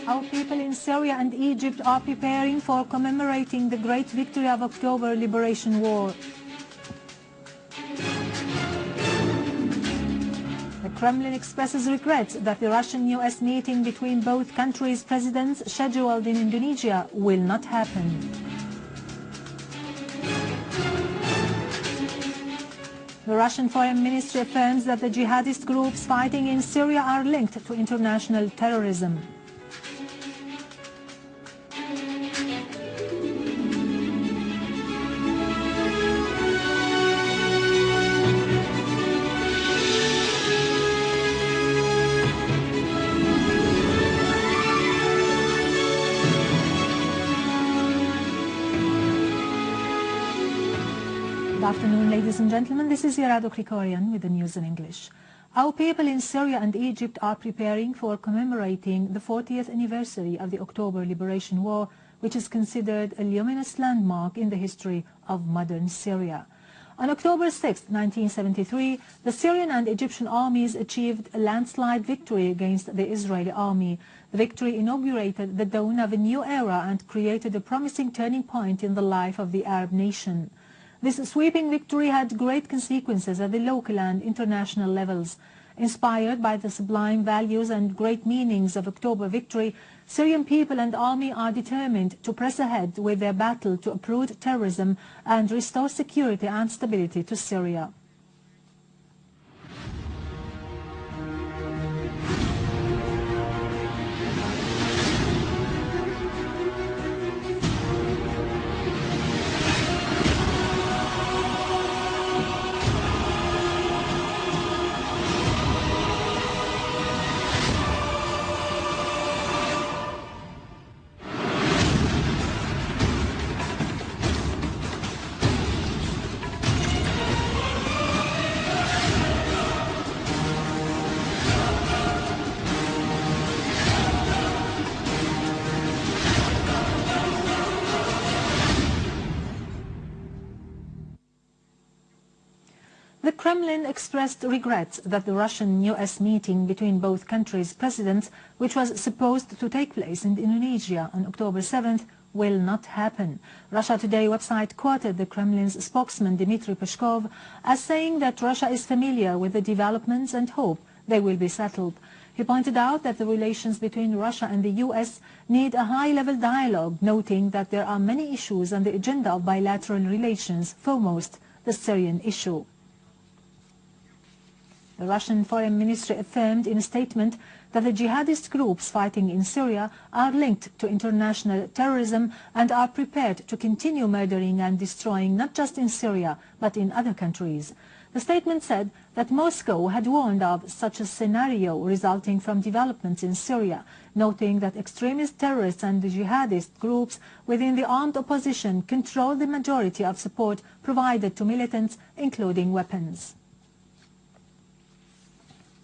Our people in Syria and Egypt are preparing for commemorating the great victory of October Liberation War. The Kremlin expresses regret that the Russian-US meeting between both countries' presidents scheduled in Indonesia will not happen. The Russian Foreign Ministry affirms that the jihadist groups fighting in Syria are linked to international terrorism. Good afternoon, ladies and gentlemen. This is Yarado Krikorian with the news in English. Our people in Syria and Egypt are preparing for commemorating the 40th anniversary of the October Liberation War, which is considered a luminous landmark in the history of modern Syria. On October 6, 1973, the Syrian and Egyptian armies achieved a landslide victory against the Israeli army. The victory inaugurated the dawn of a new era and created a promising turning point in the life of the Arab nation. This sweeping victory had great consequences at the local and international levels. Inspired by the sublime values and great meanings of October victory, Syrian people and army are determined to press ahead with their battle to uproot terrorism and restore security and stability to Syria. The Kremlin expressed regrets that the Russian-US meeting between both countries' presidents, which was supposed to take place in Indonesia on October 7th, will not happen. Russia Today website quoted the Kremlin's spokesman Dmitry Peskov as saying that Russia is familiar with the developments and hope they will be settled. He pointed out that the relations between Russia and the US need a high-level dialogue, noting that there are many issues on the agenda of bilateral relations, foremost the Syrian issue. The Russian Foreign Ministry affirmed in a statement that the jihadist groups fighting in Syria are linked to international terrorism and are prepared to continue murdering and destroying not just in Syria but in other countries. The statement said that Moscow had warned of such a scenario resulting from developments in Syria, noting that extremist terrorists and the jihadist groups within the armed opposition control the majority of support provided to militants, including weapons.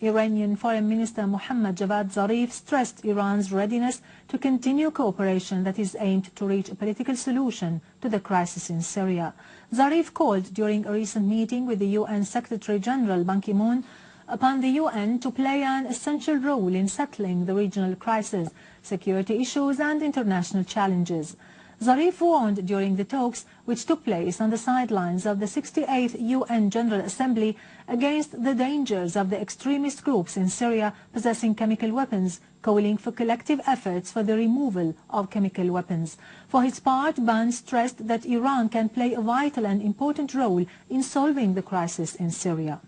Iranian Foreign Minister Mohammad Javad Zarif stressed Iran's readiness to continue cooperation that is aimed to reach a political solution to the crisis in Syria. Zarif called during a recent meeting with the UN Secretary-General Ban Ki-moon upon the UN to play an essential role in settling the regional crisis, security issues and international challenges. Zarif warned during the talks, which took place on the sidelines of the 68th UN General Assembly, against the dangers of the extremist groups in Syria possessing chemical weapons, calling for collective efforts for the removal of chemical weapons. For his part, Ban stressed that Iran can play a vital and important role in solving the crisis in Syria.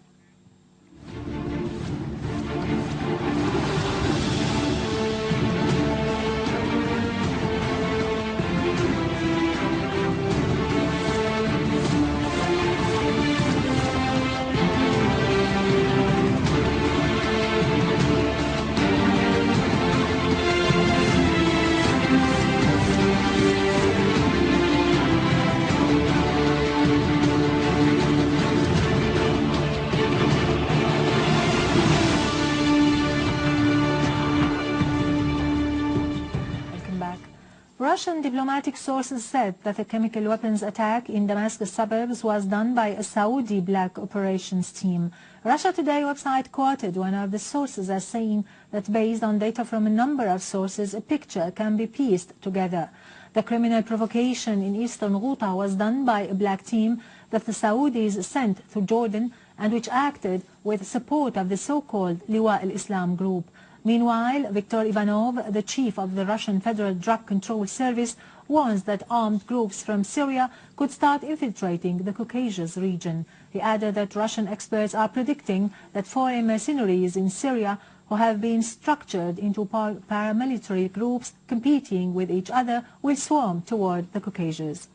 Russian diplomatic sources said that a chemical weapons attack in Damascus suburbs was done by a Saudi Black Operations Team. Russia Today website quoted one of the sources as saying that based on data from a number of sources, a picture can be pieced together. The criminal provocation in eastern Ghouta was done by a black team that the Saudis sent to Jordan and which acted with support of the so-called Liwa al-Islam group. Meanwhile, Viktor Ivanov, the chief of the Russian Federal Drug Control Service, warns that armed groups from Syria could start infiltrating the Caucasus region. He added that Russian experts are predicting that foreign mercenaries in Syria who have been structured into paramilitary groups competing with each other will swarm toward the Caucasus.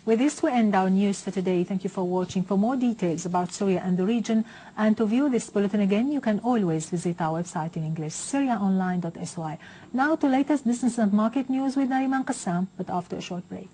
With this, we end our news for today. Thank you for watching. For more details about Syria and the region, and to view this bulletin again, you can always visit our website in English, syriaonline.sy. Now to latest business and market news with Nariman Qassam, but after a short break.